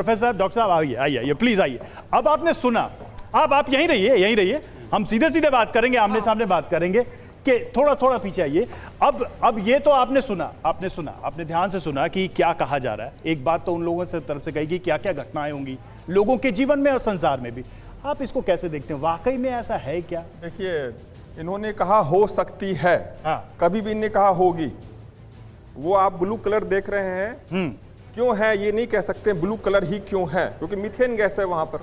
Professor doctor साहब आइए आइए आइए प्लीज आइए। अब आपने सुना, आप यहीं रहिए, हम सीधे सीधे बात करेंगे, आमने सामने बात करेंगे कि थोड़ा थोड़ा पीछे आइए। अब ये तो आपने सुना, आपने ध्यान से सुना कि क्या कहा जा रहा है। एक बात तो उन लोगों से तरफ से कही कि क्या क्या घटनाएं होंगी लोगों के जीवन में और संसार में भी। आप इसको कैसे देखते हैं, वाकई में ऐसा है क्या? देखिए, इन्होंने कहा हो सकती है, कभी भी इन्होंने कहा होगी। वो आप ब्लू कलर देख रहे हैं, क्यों है ये नहीं कह सकते ब्लू कलर ही क्यों है, क्योंकि मीथेन गैस है वहां पर।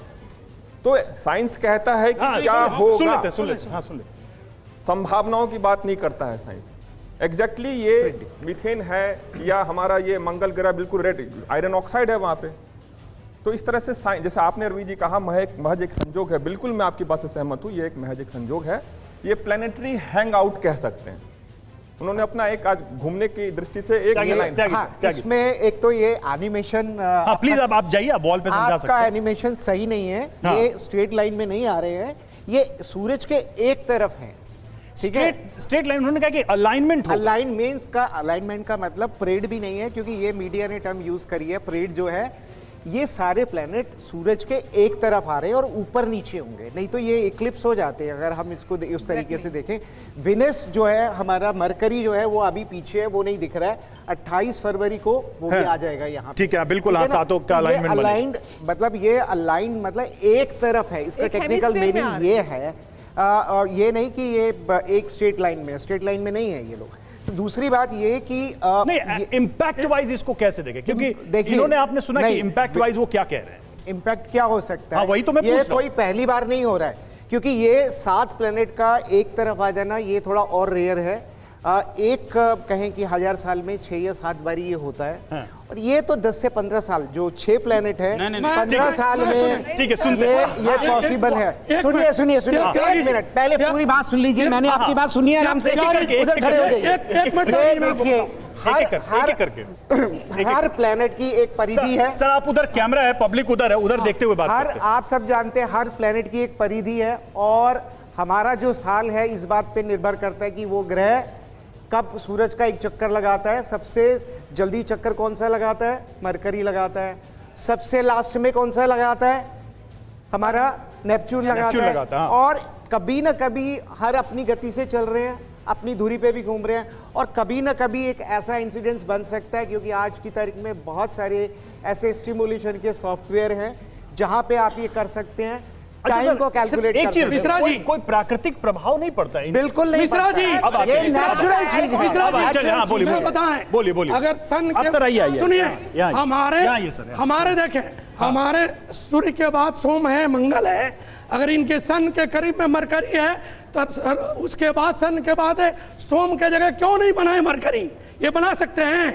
तो साइंस कहता है कि क्या होगा, सुन लेते। संभावनाओं की बात नहीं करता है साइंस। एग्जैक्टली ये मीथेन है या हमारा ये मंगल ग्रह बिल्कुल रेड आयरन ऑक्साइड है वहां पे। तो इस तरह से साइंस, जैसे आपने रवि जी कहा, महज एक संजोग है, बिल्कुल मैं आपकी बात से सहमत हूं, ये एक महज एक संजोग है। ये प्लेनेटरी हैंग आउट कह सकते हैं। उन्होंने अपना एक आज घूमने की दृष्टि से एक लाइन, इसमें एक तो ये एनिमेशन, प्लीज आप जाइए, आप वॉल पे समझा सकते हैं। आपका एनिमेशन सही नहीं है, ये स्ट्रेट लाइन में नहीं आ रहे हैं, ये सूरज के एक तरफ है। स्ट्रेट लाइन, उन्होंने कहा कि अलाइनमेंट हो। अलाइनमेंट का मतलब परेड भी नहीं है, क्योंकि ये मीडिया ने टर्म यूज करी है। परेड जो है, ये सारे प्लैनेट सूरज के एक तरफ आ रहे हैं और ऊपर नीचे होंगे, नहीं तो ये इक्लिप्स हो जाते हैं अगर हम इसको उस तरीके से देखें। विनस जो है, हमारा मरकरी जो है, वो अभी पीछे है, वो नहीं दिख रहा है। 28 फरवरी को वो भी आ जाएगा यहाँ। ठीक है, बिल्कुल, सातों का अलाइनमेंट अलाइंड मतलब ये अलाइंड मतलब एक तरफ है, इसका टेक्निकल मीनिंग ये है। और ये नहीं कि ये एक स्ट्रेट लाइन में नहीं है ये लोग। तो दूसरी बात ये कि नहीं, इम्पैक्ट वाइज इसको कैसे देखें, क्योंकि इन्होंने, आपने सुना कि इम्पैक्ट वाइज वो क्या कह रहे हैं। इम्पैक्ट क्या हो सकता है, वही तो मैं पूछ रहा हूं। कोई पहली बार नहीं हो रहा है, क्योंकि ये 7 प्लेनेट का एक तरफ आ जाना ये थोड़ा और रेयर है। एक कहें कि 1000 साल में 6 या 7 बारी ये होता है। और ये तो 10 से 15 साल, जो 6 प्लेनेट है 15 साल में, ठीक है, सुनते ये पॉसिबल है। सुनिए 1 मिनट, पहले पूरी बात सुन लीजिए। मैंने आपकी बात सुनी है, आराम से उधर खड़े हो जाइए। देखिए, हर प्लेनेट की एक परिधि है। सर आप उधर कैमरा है, पब्लिक उधर है, उधर देखते हुए बात करते हैं। आप सब जानते हैं हर प्लेनेट की एक परिधि है, और हमारा जो साल है इस बात पे निर्भर करता है कि वो ग्रह कब सूरज का एक चक्कर लगाता है। सबसे जल्दी चक्कर कौन सा लगाता है? मरकरी लगाता है। सबसे लास्ट में कौन सा लगाता है? हमारा नेपच्यून लगाता है। और कभी ना कभी हर अपनी गति से चल रहे हैं, अपनी दूरी पे भी घूम रहे हैं, और कभी ना कभी एक ऐसा इंसिडेंस बन सकता है, क्योंकि आज की तारीख में बहुत सारे ऐसे सिमुलेशन के सॉफ्टवेयर हैं जहां पे आप ये कर सकते हैं, टाइम को कैलकुलेट कर सकते हैं। मिश्रा जी, कोई प्राकृतिक प्रभाव नहीं पड़ता है? बिल्कुल नहीं मिश्रा जी, अब ये नेचुरल चीज है। बोलिए, अगर सन के, सुनिए, हमारे देखें, हमारे सूर्य के बाद सोम है, मंगल है। अगर इनके सन के करीब में मरकरी है, तो उसके बाद सन के बाद है, सोम के जगह क्यों नहीं बनाए मरकरी? ये बना सकते हैं।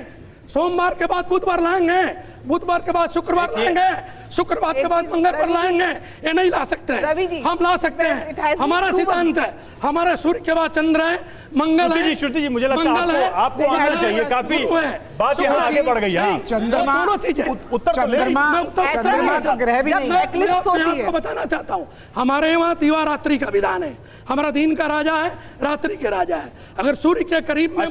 सोमवार के बाद बुधवार लाएंगे, बुधवार के बाद शुक्रवार लाएंगे, शुक्रवार के बाद मंगल पर लाएंगे। ये नहीं ला सकते हैं, हम ला सकते हैं। हमारा सिद्धांत है, हमारे सूर्य के बाद चंद्र है, मंगल है। श्रुति जी, मुझे लगता है आपको आना चाहिए, काफी बात यहाँ आगे बढ़ गई। चंद्रमा, दोनों चीजें, चंद्रमा तो ग्रह भी नहीं। मैं आपको बताना चाहता हूँ, हमारे यहाँ दिवारात्रि का विधान है। हमारा दिन का राजा है, रात्रि के राजा है। अगर सूर्य के करीब में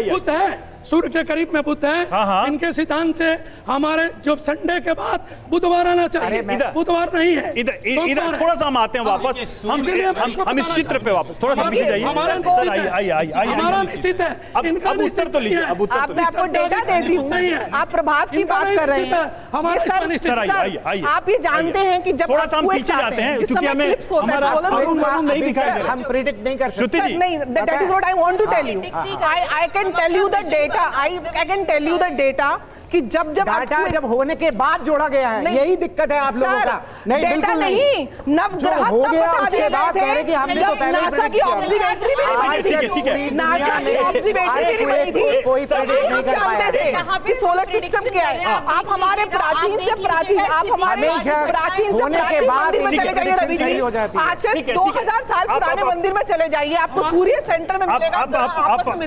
बुध है, सूर्य के करीब में बुध है, इनके सिद्धांत से हमारे जो संडे के बाद बुधवार आना चाहिए, बुधवार नहीं है। इधर थोड़ा सा हम आते हैं वापस, हम इस चित्र पे वापस थोड़ा सा पीछे जाइए। हमारा निश्चित है, इनका उत्तर तो लीजिए। अब उत्तर मैं आपको डेटा देती हूँ, आप प्रभाव की बात कर रहे हैं। आप ये जानते हैं कि जब थोड़ा सा हम पीछे जाते हैं, क्योंकि हमें नहीं दिखाई दे रहा, हम प्रेडिक्ट नहीं कर सकते। नहीं, that is what I want to tell you. I can tell you the data. I can tell you the data कि जब डाटा जब होने के बाद जोड़ा गया है, यही दिक्कत है आप लोगों का। नहीं, बिल्कुल नहीं, नवग्रह हो गया उसके बाद कह रहे कि हमने तो पहले नासा की ऑब्जर्वेटरी भी नहीं बनी थी। ठीक है, नासा की ऑब्जर्वेटरी भी नहीं थी, कोई प्रेडिक्ट नहीं कर पाया थे कि सोलर सिस्टम क्या है। आप हमारे प्राचीन से प्राचीन, आप हमारे प्राचीन से प्राचीन मंदिर में चले जाइए रवि जी, आज से 2000 साल पुराने मंदिर में चले जाइए, आपको सूर्य सेंटर में मिलेगा।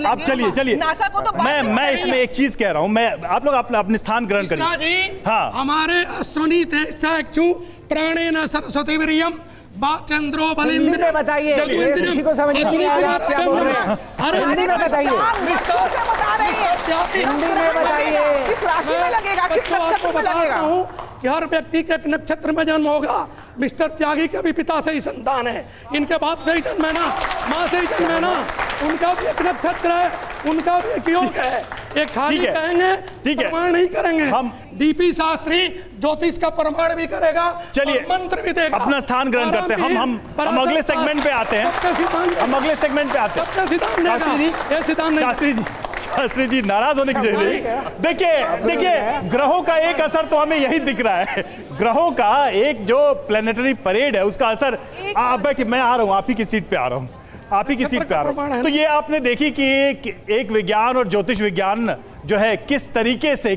आप चलिए, नासा को तो मैं इसमें एक चीज कह रहा हूँ, मैं आप लोग अपने स्थान ग्रहण करिए। हाँ, हमारे अश्वनी थे साक्षु प्राणेन सरस्वती वीर्यम चंद्रो बलिंद्र। बताइए, किसी को समझ नहीं आ रहा आप क्या बोल रहे हैं? अरे बताइए। हिंदी में बताइए। किस राशि में लगेगा, किस नक्षत्र में लगेगा? कि हर व्यक्ति के एक नक्षत्र में जन्म होगा। मिस्टर त्यागी के भी पिता से ही संतान है, इनके बाप से ही जन्म है ना, माँ से ही जन्म है ना, उनका भी एक नक्षत्र है, उनका भी एक योग है। एक खाली कहेंगे, प्रमाण नहीं करेंगे। हम डीपी शास्त्री ज्योतिष का प्रमाण भी करेगा, चलिए मंत्र भी देगा। अपना स्थान ग्रहण करते हैं। हम अगले सेगमेंट पे आते हैं, हम अगले सेगमेंट पे आते हैं। शास्त्री जी नाराज होने की जरूरत नहीं। देखिए ग्रहों का एक असर तो हमें यही दिख रहा है। ग्रहों का एक जो प्लेनेटरी परेड है उसका असर, आप बैठिए, मैं आ रहा हूं, आप ही की सीट पे आ रहा हूं, आप ही की सीट पे आ रहा हूं। तो ये आपने देखी कि एक विज्ञान और ज्योतिष विज्ञान जो है किस तरीके से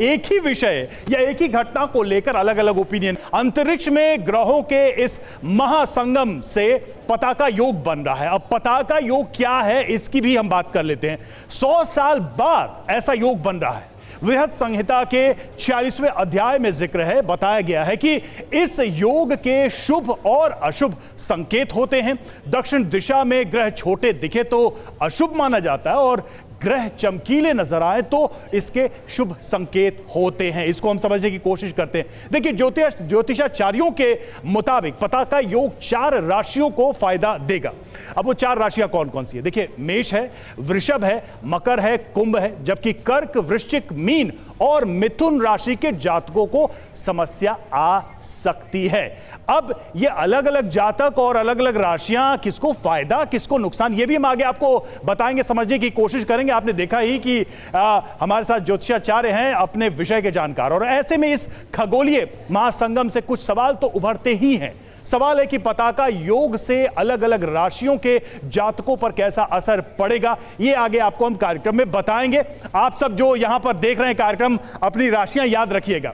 एक ही विषय या एक ही घटना को लेकर अलग अलग ओपिनियन। अंतरिक्ष में ग्रहों के इस महासंगम से पताका योग बन रहा है। अब पताका योग क्या है इसकी भी हम बात कर लेते हैं। 100 साल बाद ऐसा योग बन रहा है। बृहद संहिता के 46वें अध्याय में जिक्र है, बताया गया है कि इस योग के शुभ और अशुभ संकेत होते हैं। दक्षिण दिशा में ग्रह छोटे दिखे तो अशुभ माना जाता है और ग्रह चमकीले नजर आए तो इसके शुभ संकेत होते हैं। इसको हम समझने की कोशिश करते हैं। देखिए ज्योतिषाचार्यों के मुताबिक पताका योग 4 राशियों को फायदा देगा। अब वो 4 राशियां कौन कौन सी है? देखिए मेष है, वृषभ है, मकर है, कुंभ है, जबकि कर्क, वृश्चिक, मीन और मिथुन राशि के जातकों को समस्या आ सकती है। अब ये अलग अलग जातक और अलग अलग राशियां किसको फायदा किसको नुकसान, ये भी हम आगे आपको बताएंगे, समझने की कोशिश करेंगे। आपने देखा ही कि हमारे साथ ज्योतिषाचार्य हैं, अपने विषय के जानकार, और ऐसे में इस खगोलीय महासंगम से कुछ सवाल तो उभरते ही हैं। सवाल है कि पताका योग से अलग अलग राशियों के जातकों पर कैसा असर पड़ेगा, ये आगे आपको हम कार्यक्रम में बताएंगे। आप सब जो यहां पर देख रहे हैं कार्यक्रम, अपनी राशियां याद रखिएगा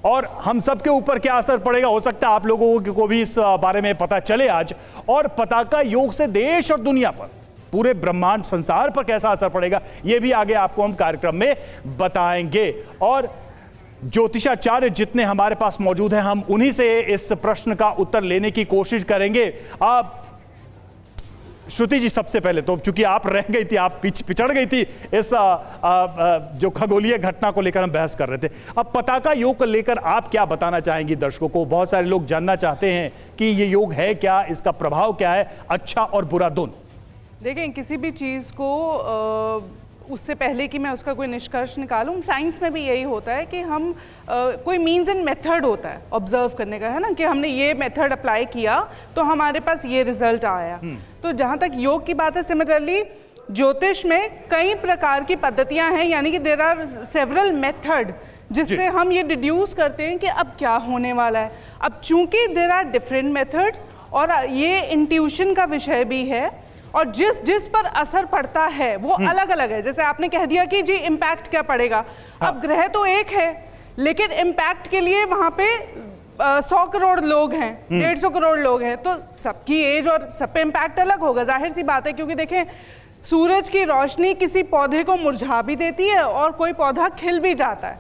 और हम सब के ऊपर क्या असर पड़ेगा, हो सकता है आप लोगों को भी इस बारे में पता चले आज। और पताका योग से देश और दुनिया पर, पूरे ब्रह्मांड संसार पर कैसा असर पड़ेगा, यह भी आगे आपको हम कार्यक्रम में बताएंगे। और ज्योतिषाचार्य जितने हमारे पास मौजूद हैं, हम उन्हीं से इस प्रश्न का उत्तर लेने की कोशिश करेंगे। आप श्रुति जी, सबसे पहले तो चूंकि आप रह गई थी, आप पिछड़ गई थी इस जो खगोलीय घटना को लेकर हम बहस कर रहे थे, अब पताका योग को लेकर आप क्या बताना चाहेंगी दर्शकों को? बहुत सारे लोग जानना चाहते हैं कि ये योग है क्या, इसका प्रभाव क्या है, अच्छा और बुरा दोनों। देखें, किसी भी चीज़ को उससे पहले कि मैं उसका कोई निष्कर्ष निकालूं, साइंस में भी यही होता है कि हम कोई मीन्स एंड मेथड होता है ऑब्जर्व करने का, है ना, कि हमने ये मेथड अप्लाई किया तो हमारे पास ये रिजल्ट आया। तो जहाँ तक योग की बात है, सिमिलरली ज्योतिष में कई प्रकार की पद्धतियाँ हैं, यानी कि देयर आर सेवरल मेथड जिससे हम ये डिड्यूस करते हैं कि अब क्या होने वाला है। अब चूंकि देयर आर डिफरेंट मेथड्स और ये इंट्यूशन का विषय भी है, और जिस पर असर पड़ता है वो अलग अलग है। जैसे आपने कह दिया कि जी इम्पैक्ट क्या पड़ेगा, अब ग्रह तो एक है लेकिन इम्पैक्ट के लिए वहां पे 100 करोड़ लोग हैं, 150 करोड़ लोग हैं, तो सबकी एज और सब पे इम्पैक्ट अलग होगा, जाहिर सी बात है। क्योंकि देखें, सूरज की रोशनी किसी पौधे को मुरझा भी देती है और कोई पौधा खिल भी जाता है,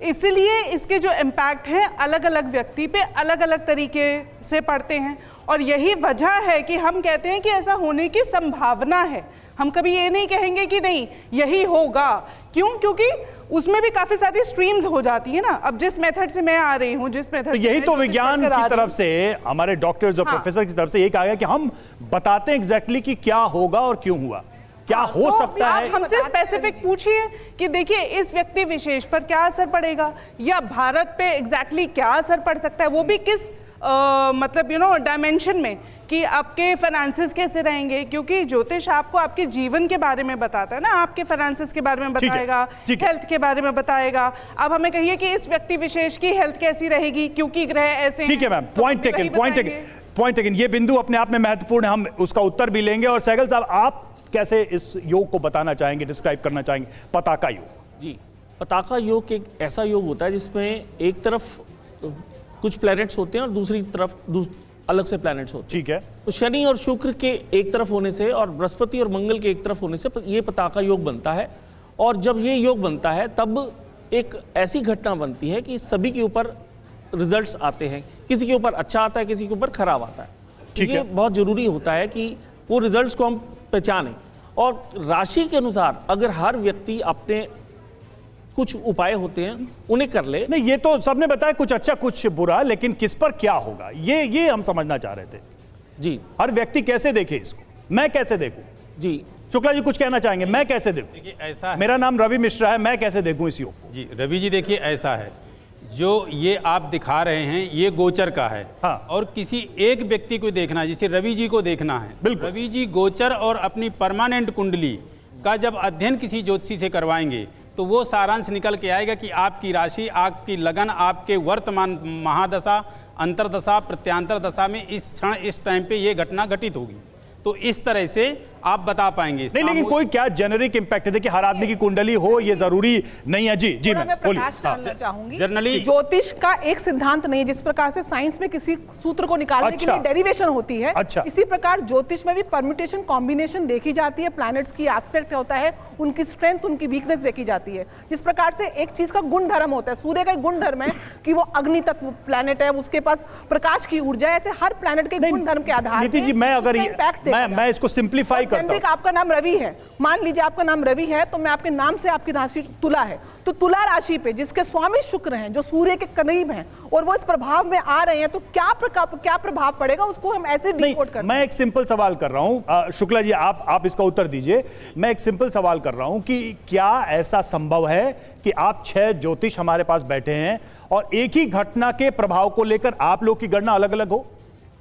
इसलिए इसके जो इम्पैक्ट है अलग अलग व्यक्ति पे अलग अलग तरीके से पड़ते हैं। और यही वजह है कि हम कहते हैं कि ऐसा होने की संभावना है। हम कभी ये नहीं कहेंगे कि नहीं यही होगा। क्यों? क्योंकि उसमें भी काफी सारी स्ट्रीम्स हो जाती है ना। अब जिस मेथड से मैं आ रही हूँ, जिस मेथड, तो यही तो विज्ञान की तरफ से, हमारे डॉक्टर्स और प्रोफेसर की तरफ से ये कहा गया कि हम बताते हैं एग्जैक्टली कि क्या होगा और क्यों हुआ, क्या हो सकता है। हमसे स्पेसिफिक पूछिए कि देखिए इस व्यक्ति विशेष पर क्या असर पड़ेगा, या भारत पे एग्जैक्टली क्या असर पड़ सकता है, वो भी किस मतलब डायमेंशन में, कि आपके फाइनेंसेस कैसे रहेंगे। क्योंकि ज्योतिष आपको आपके जीवन के बारे में बताता है ना, आपके फाइनेंसेस के बारे में बताएगा, हेल्थ के बारे में बताएगा। अब हमें कहिए कि इस व्यक्ति विशेष की हेल्थ कैसी रहेगी क्योंकि ग्रह ऐसे। ठीक है मैम, पॉइंट टेकन। ये बिंदु अपने आप में महत्वपूर्ण है, हम उसका उत्तर भी लेंगे। और सहगल साहब, आप कैसे इस योग को बताना चाहेंगे, डिस्क्राइब करना चाहेंगे, पताका योग? जी, पताका योग एक ऐसा योग होता है जिसमें एक तरफ कुछ प्लैनेट्स होते हैं और दूसरी तरफ अलग से प्लैनेट्स होते हैं। ठीक है। तो शनि और शुक्र के एक तरफ होने से और बृहस्पति और मंगल के एक तरफ होने से ये पताका योग बनता है। और जब ये योग बनता है तब एक ऐसी घटना बनती है कि सभी के ऊपर रिजल्ट्स आते हैं, किसी के ऊपर अच्छा आता है, किसी के ऊपर खराब आता है। ठीक है। ये बहुत जरूरी होता है कि वो रिजल्ट्स को हम पहचानें। और राशि के अनुसार अगर हर व्यक्ति अपने कुछ उपाय होते हैं उन्हें कर ले। नहीं, ये तो सबने बताया कुछ अच्छा कुछ बुरा, लेकिन किस पर क्या होगा ये हम समझना चाह रहे थे। जी, हर व्यक्ति कैसे देखे इसको, मैं कैसे देखूं? जी शुक्ला जी कुछ कहना चाहेंगे? मैं कैसे देखूं? देखिए ऐसा है, मेरा नाम रवि मिश्रा है, मैं कैसे देखूं इस योग को? जी रवि जी देखिए ऐसा है, जो ये आप दिखा रहे हैं ये गोचर का है। हाँ। और किसी एक व्यक्ति को देखना है, जैसे रवि जी को देखना है। बिल्कुल। रवि जी गोचर और अपनी परमानेंट कुंडली का जब अध्ययन किसी ज्योतिषी से करवाएंगे तो वो सारांश निकल के आएगा कि आपकी राशि, आपकी लगन, आपके वर्तमान महादशा, अंतरदशा, प्रत्यांतर दशा में इस क्षण इस टाइम पे ये घटना घटित होगी। तो इस तरह से आप बता पाएंगे। नहीं, लेकिन कोई क्या जेनरिक इंपैक्ट है? देखिए हर आदमी की कुंडली हो ये जरूरी नहीं है। जी जी, मैं मैं प्रकाश डालना चाहूंगी। जनरली ज्योतिष का एक सिद्धांत नहीं है। जिस प्रकार से साइंस में किसी सूत्र को निकालने के लिए डेरिवेशन होती है, इसी प्रकार ज्योतिष में भी परम्यूटेशन कॉम्बिनेशन देखी जाती है, प्लैनेट्स की एस्पेक्ट होता है, उनकी स्ट्रेंथ उनकी वीकनेस देखी जाती है। जिस प्रकार से एक चीज का गुण धर्म होता है, सूर्य का एक गुण धर्म है कि वो अग्नि तत्व प्लैनेट है, उसके पास प्रकाश की ऊर्जा है। ऐसे हर प्लैनेट के गुण धर्म के आधार नीति जी, मैं अगर मैं इसको सिंप्लीफाई करता हूं। आपका नाम रवि है, मान लीजिए आपका नाम रवि है, तो मैं आपके नाम से आपकी राशि तुला है, तो तुला राशि पे जिसके स्वामी शुक्र हैं, जो सूर्य के करीब हैं और वो इस प्रभाव में आ रहे हैं, तो क्या प्रभाव पड़ेगा उसको हम ऐसे डिकोड करते हैं। मैं एक सिंपल सवाल कर रहा हूं, शुक्ला जी आप इसका उत्तर दीजिए। मैं एक सिंपल सवाल कर रहा हूं कि क्या ऐसा संभव है कि आप 6 ज्योतिष हमारे पास बैठे हैं और एक ही घटना के प्रभाव को लेकर आप लोग की गणना अलग अलग हो?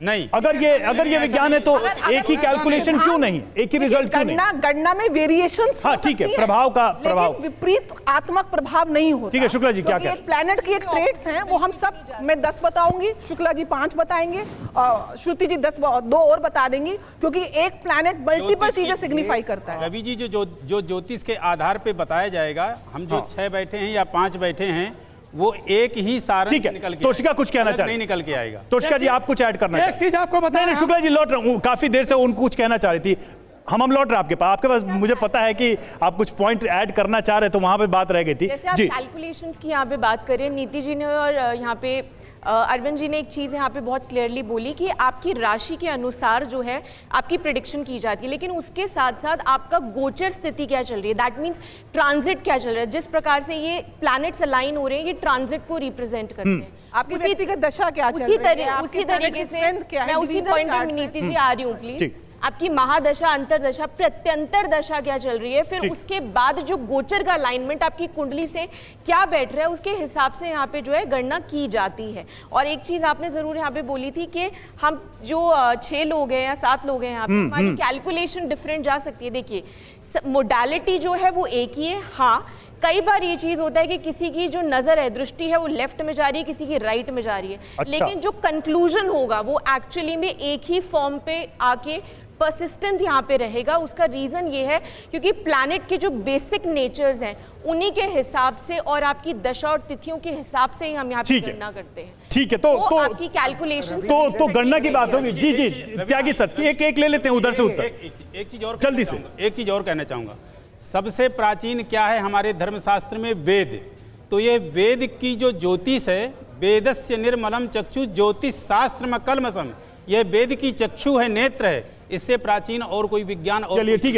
नहीं, अगर ये विज्ञान है तो एक ही कैलकुलेशन क्यों नहीं, एक ही रिजल्ट क्यों नहीं? गणना में वेरिएशन, हाँ ठीक है, प्रभाव का प्रभाव, विपरीत आत्मक प्रभाव नहीं होता। ठीक है शुक्ला जी, क्या प्लैनेट की एक ट्रेड्स हैं, वो हम सब, मैं 10 बताऊंगी, शुक्ला जी 5 बताएंगे, श्रुति जी 2 और बता देंगी, क्योंकि एक प्लैनेट मल्टीपल चीजें सिग्निफाई करता है। रवि जी जो ज्योतिष के आधार पे बताया जाएगा, हम जो 6 बैठे हैं या 5 बैठे हैं, वो एक ही सारा निकल के, तोशिका कुछ कहना चाह रहे, नहीं निकल के आएगा। तोशिका जी आप कुछ ऐड करना एक चीज आपको बता, नहीं शुक्ला जी लौट रहा हूँ, काफी देर से उनको कुछ कहना चाह रही थी, हम लौट रहे आपके पास मुझे पता है कि आप कुछ पॉइंट ऐड करना चाह रहे, तो वहां पे बात रह गई थी। जैसे आप कैलकुलेशंस की यहाँ पे बात करें, नीति जी ने और यहाँ पे अरविंद जी ने एक चीज़ यहाँ पे बहुत क्लियरली बोली कि आपकी राशि के अनुसार जो है आपकी प्रेडिक्शन की जाती है, लेकिन उसके साथ साथ आपका गोचर स्थिति क्या चल रही है, दैट मीन्स ट्रांजिट क्या चल रहा है। जिस प्रकार से ये प्लैनेट्स अलाइन हो रहे हैं, ये ट्रांजिट को रिप्रेजेंट करते हैं। आपकी व्यक्तिगत दशा क्या चल रही है, उसी तरीके से मैं उसी पॉइंट पे नीति जी आ रही हूँ, प्लीज। आपकी महादशा, अंतरदशा, प्रत्यंतर दशा क्या चल रही है, फिर उसके बाद जो गोचर का अलाइनमेंट आपकी कुंडली से क्या बैठ रहा है, उसके हिसाब से यहाँ पे जो है गणना की जाती है। और एक चीज आपने जरूर यहाँ पे बोली थी कि हम जो 6 लोग हैं या 7 लोग हैं यहाँ पे, हमारी कैलकुलेशन डिफरेंट जा सकती है। देखिए मोडालिटी जो है वो एक ही है। हाँ, कई बार ये चीज होता है कि किसी की जो नजर है, दृष्टि है, वो लेफ्ट में जा रही है, किसी की राइट में जा रही है। अच्छा। लेकिन जो कंक्लूजन होगा वो एक्चुअली में एक ही फॉर्म पे आके परसिस्टेंट यहाँ पे रहेगा। उसका रीजन ये है क्योंकि प्लैनेट के जो बेसिक नेचर्स हैं उन्हीं के हिसाब से और आपकी दशा और तिथियों के हिसाब से ही हम यहाँ पे गणना करते हैं। ठीक है, तो आपकी कैलकुलेशन तो गणना की बात होगी। जी जी त्यागी सर, एक ले लेते हैं उधर से उत्तर। एक चीज और जल्दी से, एक चीज और कहना चाहूंगा। सबसे प्राचीन क्या है हमारे धर्मशास्त्र में? वेद। तो ये वेद की जो ज्योतिष है, वेदस्य निर्मलम चक्षु ज्योतिष शास्त्र में कलमसम, यह वेद की चक्षु है, नेत्र है, इससे प्राचीन और कोई विज्ञान और